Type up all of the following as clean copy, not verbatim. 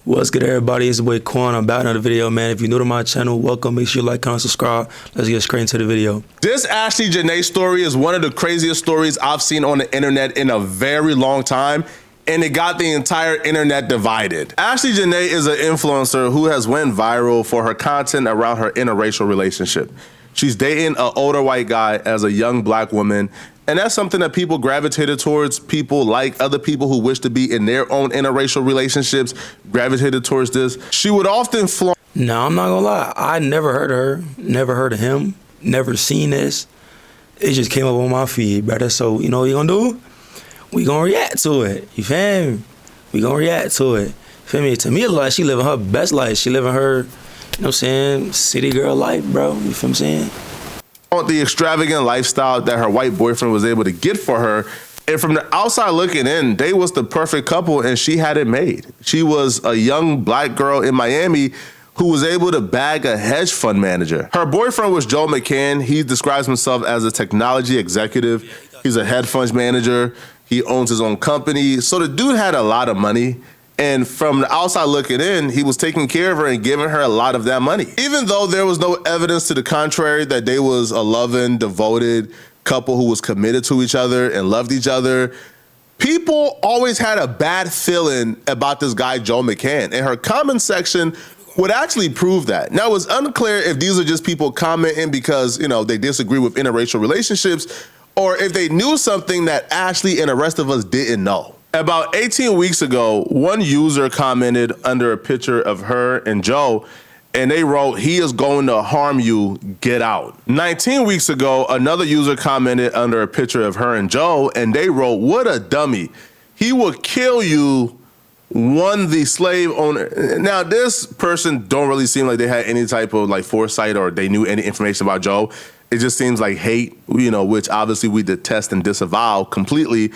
What's good, everybody? It's your boy Quan. I'm back in another video, man. If you're new to my channel, welcome. Make sure you like, comment, subscribe. Let's get straight into the video. This Ashlee Janae story is one of the craziest stories I've seen on the internet in a very long time, and it got the entire internet divided. Ashlee Janae is an influencer who has went viral for her content around her interracial relationship. She's dating an older white guy as a young black woman, and that's something that people gravitated towards. People like other people who wish to be in their own interracial relationships gravitated towards this. She would often flaunt. No, I'm not gonna lie. I never heard of her, never heard of him, never seen this. It just came up on my feed, brother. So, you know what you gonna do? We gonna react to it. You feel me? We gonna react to it. Feel me? To me, it look like she living her best life. She living her, you know what I'm saying, city girl life, bro. You feel what I'm saying? The extravagant lifestyle that her white boyfriend was able to get for her. And from the outside looking in, they was the perfect couple and she had it made. She was a young black girl in Miami who was able to bag a hedge fund manager. Her boyfriend was Joe McCann. He describes himself as a technology executive. He's a hedge fund manager. He owns his own company. So the dude had a lot of money. And from the outside looking in, he was taking care of her and giving her a lot of that money. Even though there was no evidence to the contrary that they was a loving, devoted couple who was committed to each other and loved each other, people always had a bad feeling about this guy, Joe McCann. And her comment section would actually prove that. Now, it's unclear if these are just people commenting because, you know, they disagree with interracial relationships, or if they knew something that Ashlee and the rest of us didn't know. About 18 weeks ago, one user commented under a picture of her and Joe, and they wrote, "He is going to harm you, get out." 19 weeks ago, another user commented under a picture of her and Joe, and they wrote, "What a dummy. He will kill you, one the slave owner." Now, this person don't really seem like they had any type of like foresight or they knew any information about Joe. It just seems like hate, you know, which obviously we detest and disavow completely.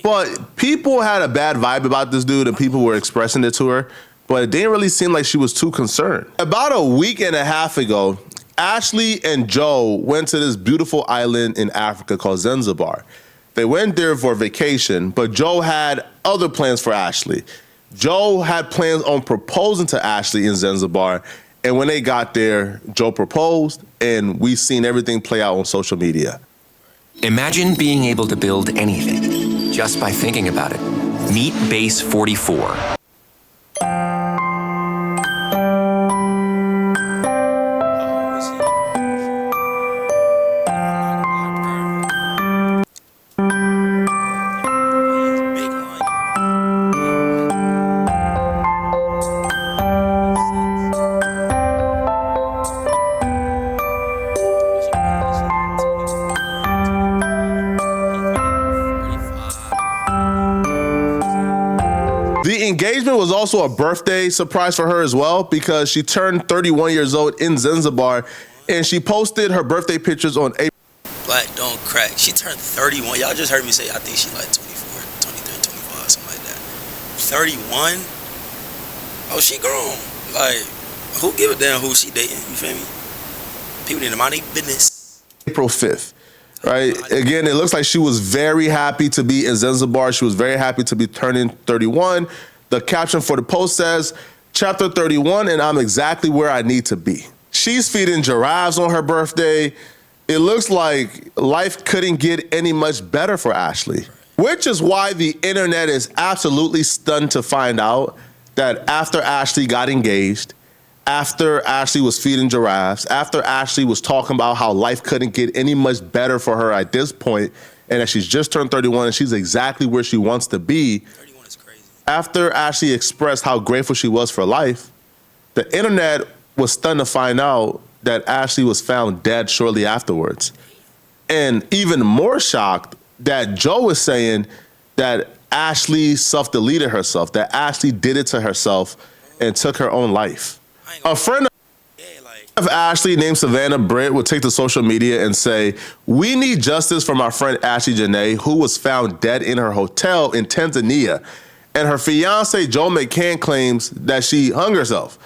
But people had a bad vibe about this dude and people were expressing it to her, but it didn't really seem like she was too concerned. About a week and a half ago, Ashlee and Joe went to this beautiful island in Africa called Zanzibar. They went there for vacation, but Joe had other plans for Ashlee. Joe had plans on proposing to Ashlee in Zanzibar, and when they got there, Joe proposed, and we've seen everything play out on social media. Imagine being able to build anything just by thinking about it. Meet Base 44. The engagement was also a birthday surprise for her as well because she turned 31 years old in Zanzibar and she posted her birthday pictures on April. Black don't crack. She turned 31. Y'all just heard me say I think she like 24, 23, 25, something like that. 31? Oh, she grown. Like, who give a damn who she dating? You feel me? People need to mind their business. April 5th. Right. Again, it looks like she was very happy to be in Zanzibar. She was very happy to be turning 31. The caption for the post says, "Chapter 31, and I'm exactly where I need to be." She's feeding giraffes on her birthday. It looks like life couldn't get any much better for Ashlee, which is why the internet is absolutely stunned to find out that after Ashlee got engaged, after Ashlee was feeding giraffes, after Ashlee was talking about how life couldn't get any much better for her at this point, and that she's just turned 31 and she's exactly where she wants to be. 31 is crazy. After Ashlee expressed how grateful she was for life, the internet was stunned to find out that Ashlee was found dead shortly afterwards. And even more shocked that Joe was saying that Ashlee self-deleted herself, that Ashlee did it to herself and took her own life. A friend of Ashlee named Savannah Britt would take to social media and say, "We need justice for my friend Ashlee Janae, who was found dead in her hotel in Tanzania. And her fiance, Joe McCann, claims that she hung herself.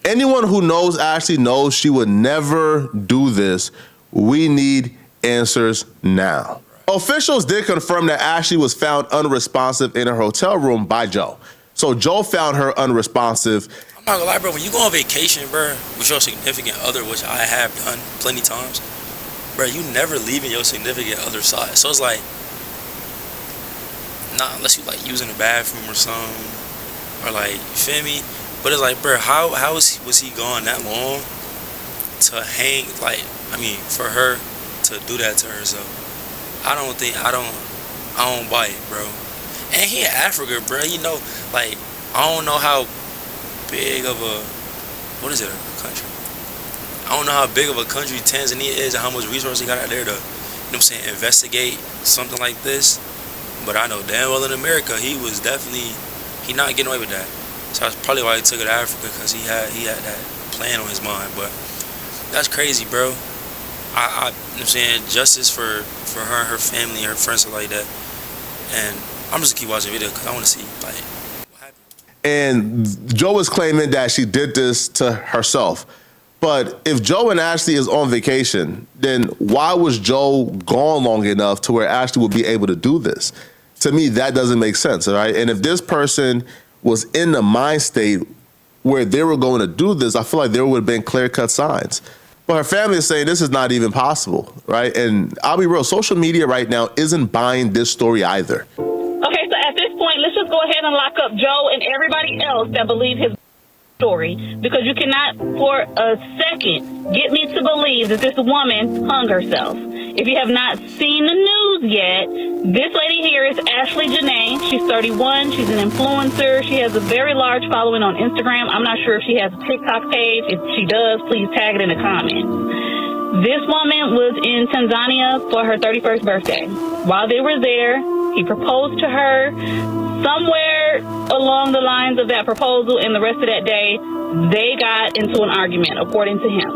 Anyone who knows Ashlee knows she would never do this. We need answers now." Officials did confirm that Ashlee was found unresponsive in her hotel room by Joe. So Joe found her unresponsive. I'm not gonna lie, bro. When you go on vacation, bro, with your significant other, which I have done plenty times, bro, you never leaving your significant other's side. So it's like, not unless you like using the bathroom or something, or like, you feel me? But it's like, bro, how was he gone that long to hang? Like, I mean, for her to do that to herself, I don't buy it, bro. And he in Africa, bro. You know, like, I don't know how big of a, what is it, a country? I don't know how big of a country Tanzania is and how much resources he got out there to, you know what I'm saying, investigate something like this. But I know damn well in America, he not getting away with that. So that's probably why he took it to Africa, because he had that plan on his mind. But that's crazy, bro. You know what I'm saying, justice for her and her family and her friends and like that. And I'm just gonna keep watching the video because I want to see like what happened. And Joe is claiming that she did this to herself. But if Joe and Ashlee is on vacation, then why was Joe gone long enough to where Ashlee would be able to do this? To me, that doesn't make sense, all right? And if this person was in the mind state where they were going to do this, I feel like there would have been clear-cut signs. But her family is saying this is not even possible, right? And I'll be real, social media right now isn't buying this story either. Okay, so at this point, let's just go ahead and lock up Joe and everybody else that believe his story, because you cannot for a second get me to believe that this woman hung herself. If you have not seen the news yet, this lady here is Ashlee Janae. She's 31. She's an influencer. She has a very large following on Instagram. I'm not sure if she has a TikTok page. If she does, please tag it in the comments. This woman was in Tanzania for her 31st birthday. While they were there, he proposed to her. Somewhere along the lines of that proposal and the rest of that day, they got into an argument, according to him.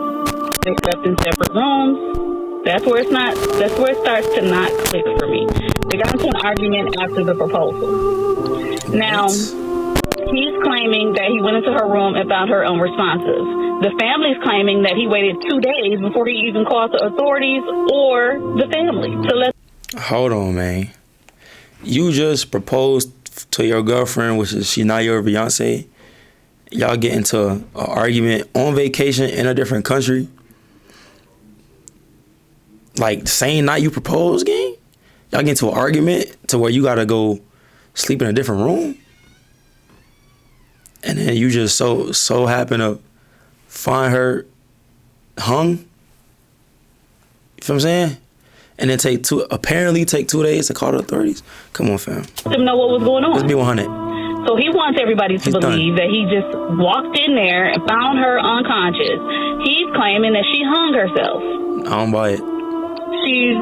They slept in separate rooms. That's where it starts to not click for me. They got into an argument after the proposal. Now, he's claiming that he went into her room and found her unresponsive. The family's claiming that he waited 2 days before he even called the authorities or the family to let. Hold on, man. You just proposed to your girlfriend, which is she's not your fiance. Y'all get into an argument on vacation in a different country. Like, same night you proposed, gang? Y'all get into an argument to where you gotta go sleep in a different room? And then you just so happen to find her hung? You feel what I'm saying? And then apparently take 2 days to call the authorities? Come on, fam. Let them know what was going on. Let's be 100. So he wants everybody to believe that he just walked in there and found her unconscious. He's claiming that she hung herself. I don't buy it. She's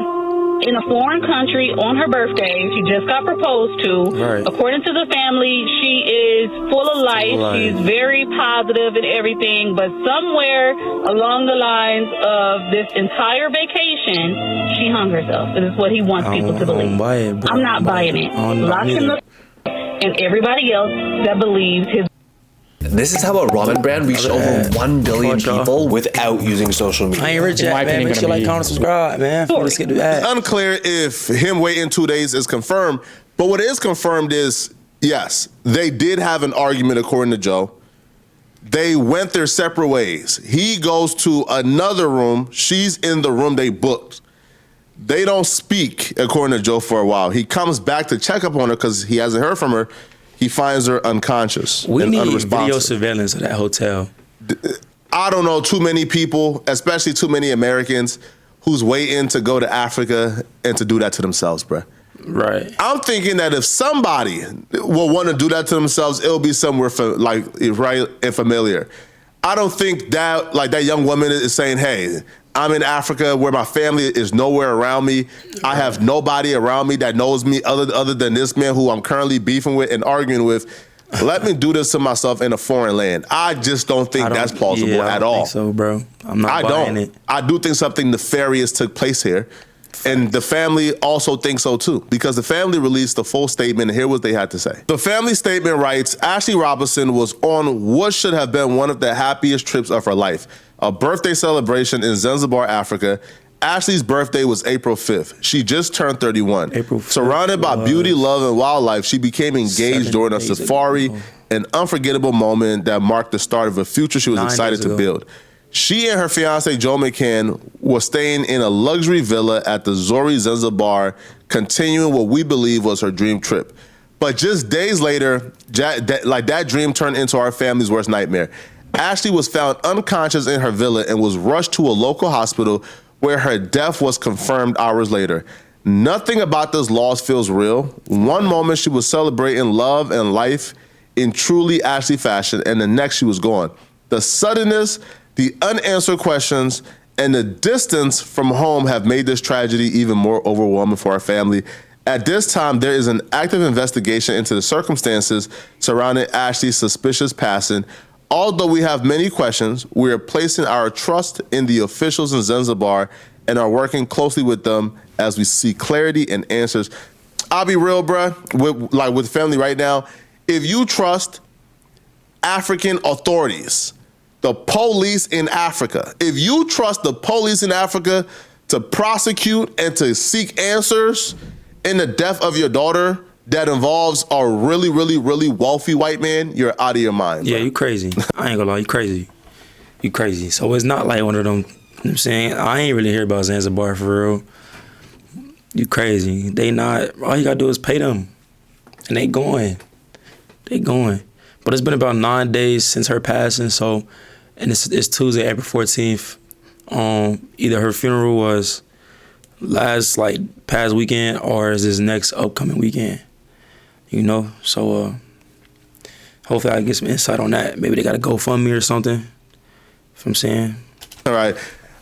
in a foreign country on her birthday. She just got proposed to. Right. According to the family, she is full of life. She's very positive and everything. But somewhere along the lines of this entire vacation, she hung herself. And it's what he wants people to believe. I don't buy it, bro. I'm not buying it. Lock him up and everybody else that believes his. This is how a ramen brand reached over 1 billion people without using social media. I ain't rich yet, man. Make sure you like, comment, subscribe, man. Let's get to that. It's unclear if him waiting 2 days is confirmed, but what is confirmed is, yes, they did have an argument according to Joe. They went their separate ways. He goes to another room. She's in the room they booked. They don't speak, according to Joe, for a while. He comes back to check up on her because he hasn't heard from her. He finds her unconscious and unresponsive. We need video surveillance of that hotel. I don't know too many people, especially too many Americans, who's waiting to go to Africa and to do that to themselves, bruh. Right. I'm thinking that if somebody will want to do that to themselves, it'll be somewhere right and familiar. I don't think that that young woman is saying, hey, I'm in Africa where my family is nowhere around me. I have nobody around me that knows me other than this man who I'm currently beefing with and arguing with. Let me do this to myself in a foreign land. I just don't think that's plausible at all. I don't think so, bro. I'm not buying it. I do think something nefarious took place here. And the family also thinks so too, because the family released the full statement, and here what they had to say. The family statement writes, Ashlee Robinson was on what should have been one of the happiest trips of her life, a birthday celebration in Zanzibar, Africa. Ashlee's birthday was April 5th. She just turned 31. April 5th. Surrounded by beauty, love, and wildlife, she became engaged during a safari an unforgettable moment that marked the start of a future she was 9 excited days to ago. build. She and her fiance, Joe McCann, were staying in a luxury villa at the Zori Zanzibar, continuing what we believe was her dream trip. But just days later, that dream turned into our family's worst nightmare. Ashlee was found unconscious in her villa and was rushed to a local hospital where her death was confirmed hours later. Nothing about this loss feels real. One moment she was celebrating love and life in truly Ashlee fashion, and the next she was gone. The suddenness, the unanswered questions, and the distance from home have made this tragedy even more overwhelming for our family. At this time, there is an active investigation into the circumstances surrounding Ashlee's suspicious passing. Although we have many questions, we are placing our trust in the officials in Zanzibar and are working closely with them as we seek clarity and answers. I'll be real, bruh, with family right now. If you trust African authorities, the police in Africa, if you trust the police in Africa to prosecute and to seek answers in the death of your daughter that involves a really, really, really wealthy white man, you're out of your mind. Yeah, bro. you crazy. I ain't gonna lie, you crazy. You crazy. So it's not like one of them, you know what I'm saying? I ain't really hear about Zanzibar for real. You crazy. They not, all you gotta do is pay them. And they going. They going. But it's been about 9 days since her passing, so, and it's Tuesday, April 14th. Either her funeral was past weekend or is this next upcoming weekend. You know? So hopefully I can get some insight on that. Maybe they got a GoFundMe or something. You know what I'm saying? All right.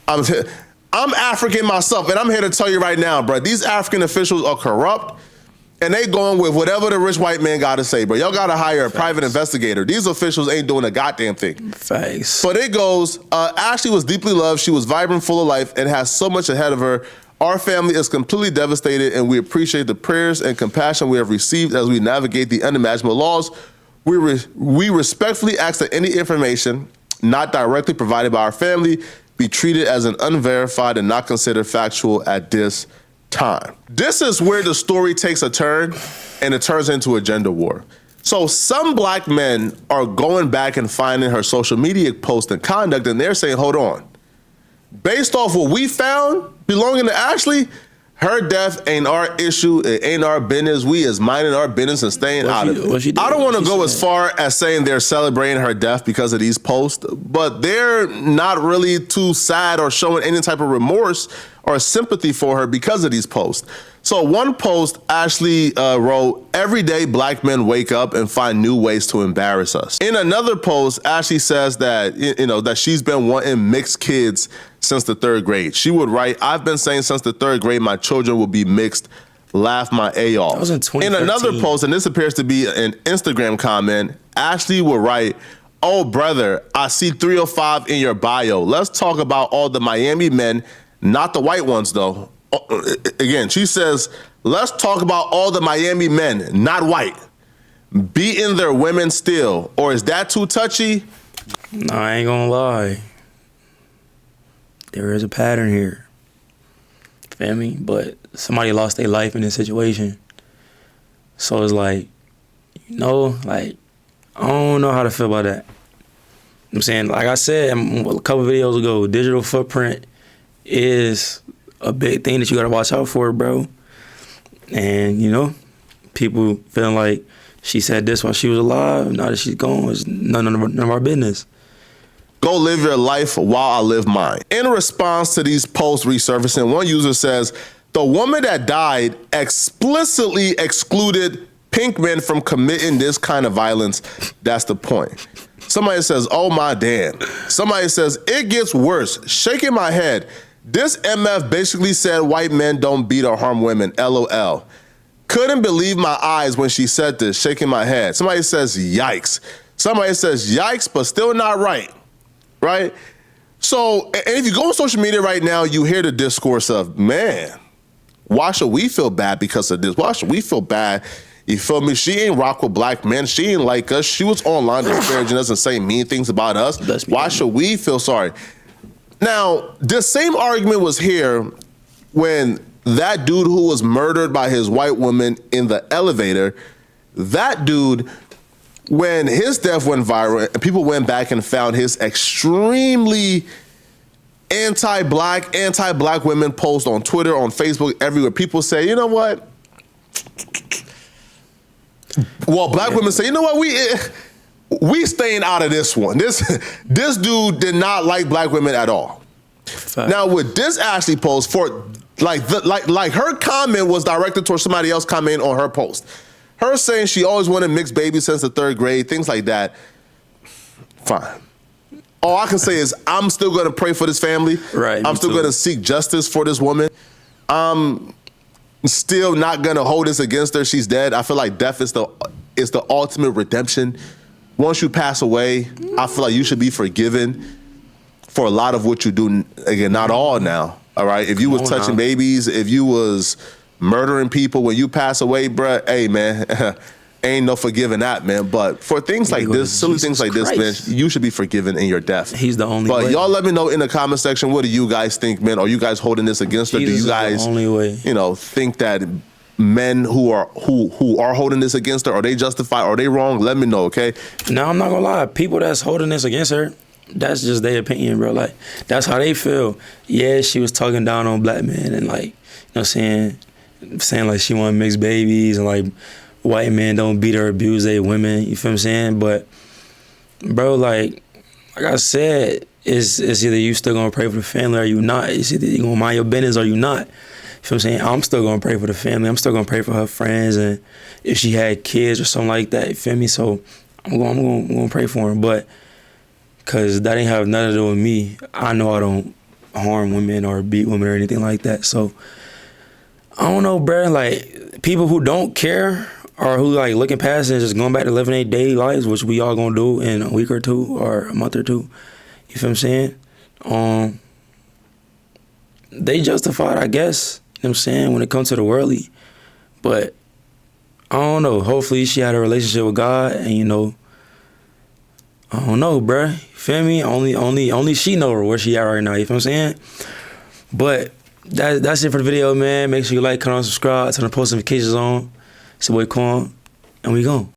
I'm African myself, and I'm here to tell you right now, bro, these African officials are corrupt, and they going with whatever the rich white man got to say, bro. Y'all got to hire a private investigator. These officials ain't doing a goddamn thing. Facts. But it goes, Ashlee was deeply loved. She was vibrant, full of life, and has so much ahead of her. Our family is completely devastated, and we appreciate the prayers and compassion we have received as we navigate the unimaginable loss. We respectfully ask that any information not directly provided by our family be treated as an unverified and not considered factual at this time. This is where the story takes a turn, and it turns into a gender war. So some black men are going back and finding her social media posts and conduct, and they're saying, hold on. Based off what we found belonging to Ashlee, her death ain't our issue. It ain't our business. We is minding our business and staying out of it. I don't want to go as far as saying they're celebrating her death because of these posts, but they're not really too sad or showing any type of remorse or sympathy for her because of these posts. So one post, Ashlee wrote, "Every day black men wake up and find new ways to embarrass us." In another post, Ashlee says that, that she's been wanting mixed kids since the 3rd grade. She would write, "I've been saying since the 3rd grade my children will be mixed. Laugh my A off." That was in 2013. In another post, and this appears to be an Instagram comment, Ashlee would write, "Oh brother, I see 305 in your bio. Let's talk about all the Miami men, not the white ones though." Again, she says, "Let's talk about all the Miami men, not white, beating their women still." Or is that too touchy? No, I ain't gonna lie. There is a pattern here. Feel me? But somebody lost their life in this situation. So it's like, I don't know how to feel about that. I'm saying, like I said a couple videos ago, digital footprint is a big thing that you gotta watch out for, bro. And, people feeling like she said this while she was alive, now that she's gone, it's none of our business. Go live your life while I live mine. In response to these posts resurfacing, one user says, "The woman that died explicitly excluded pink men from committing this kind of violence. That's the point." Somebody says, "Oh my damn." Somebody says, "It gets worse. Shaking my head. This MF basically said white men don't beat or harm women. LOL. Couldn't believe my eyes when she said this. Shaking my head." Somebody says, "Yikes." Somebody says, "Yikes, but still not right." Right? So, and if you go on social media right now, you hear the discourse of, man, why should we feel bad because of this? Why should we feel bad? You feel me? She ain't rock with black men. She ain't like us. She was online disparaging us and saying mean things about us. Why should we feel sorry? Now, the same argument was here when that dude who was murdered by his white woman in the elevator, that dude when his death went viral and people went back and found his extremely anti-black women post on Twitter, on Facebook, everywhere, people say, you know what? Well, black women say, you know what? We staying out of this one. This dude did not like black women at all. Fact. Now with this Ashlee post, for like her comment was directed towards somebody else commenting on her post. Her saying she always wanted mixed babies since the 3rd grade, things like that. Fine. All I can say is I'm still going to pray for this family. Right. I'm still going to seek justice for this woman. I'm still not going to hold this against her. She's dead. I feel like death is the ultimate redemption. Once you pass away, I feel like you should be forgiven for a lot of what you do. Again, not all now, all right? If you was touching babies, if you was murdering people when you pass away, bruh, hey, man, ain't no forgiving that, man. But for things like this, silly things like this, man, you should be forgiven in your death. He's the only way. But y'all let me know in the comment section, what do you guys think, man? Are you guys holding this against her? Do you guys, the only way. You know, think that men who are holding this against her, are they justified? Are they wrong? Let me know, okay? No, I'm not gonna lie. People that's holding this against her, that's just their opinion, bro. Like, that's how they feel. Yeah, she was talking down on black men and, like, you know what I'm saying like she want mixed babies and like white men don't beat or abuse their women, you feel what I'm saying? But, bro, like I said, it's either you still gonna pray for the family or you not. It's either you gonna mind your business or you not. You feel what I'm saying? I'm still gonna pray for the family. I'm still gonna pray for her friends and if she had kids or something like that, you feel me? So I'm gonna pray for her. But because that ain't have nothing to do with me. I know I don't harm women or beat women or anything like that. So, I don't know, bro. Like, people who don't care or who, like, looking past it and just going back to living their daily lives, which we all gonna do in a week or two or a month or two. You feel what I'm saying? They justified, I guess, you know what I'm saying, when it comes to the worldly. But, I don't know. Hopefully, she had a relationship with God and, you know, I don't know, bruh. You feel me? Only she know where she at right now. You feel what I'm saying? But that's it for the video, man. Make sure you like, comment, subscribe, turn the post notifications on. It's your boy Quan, and we gone.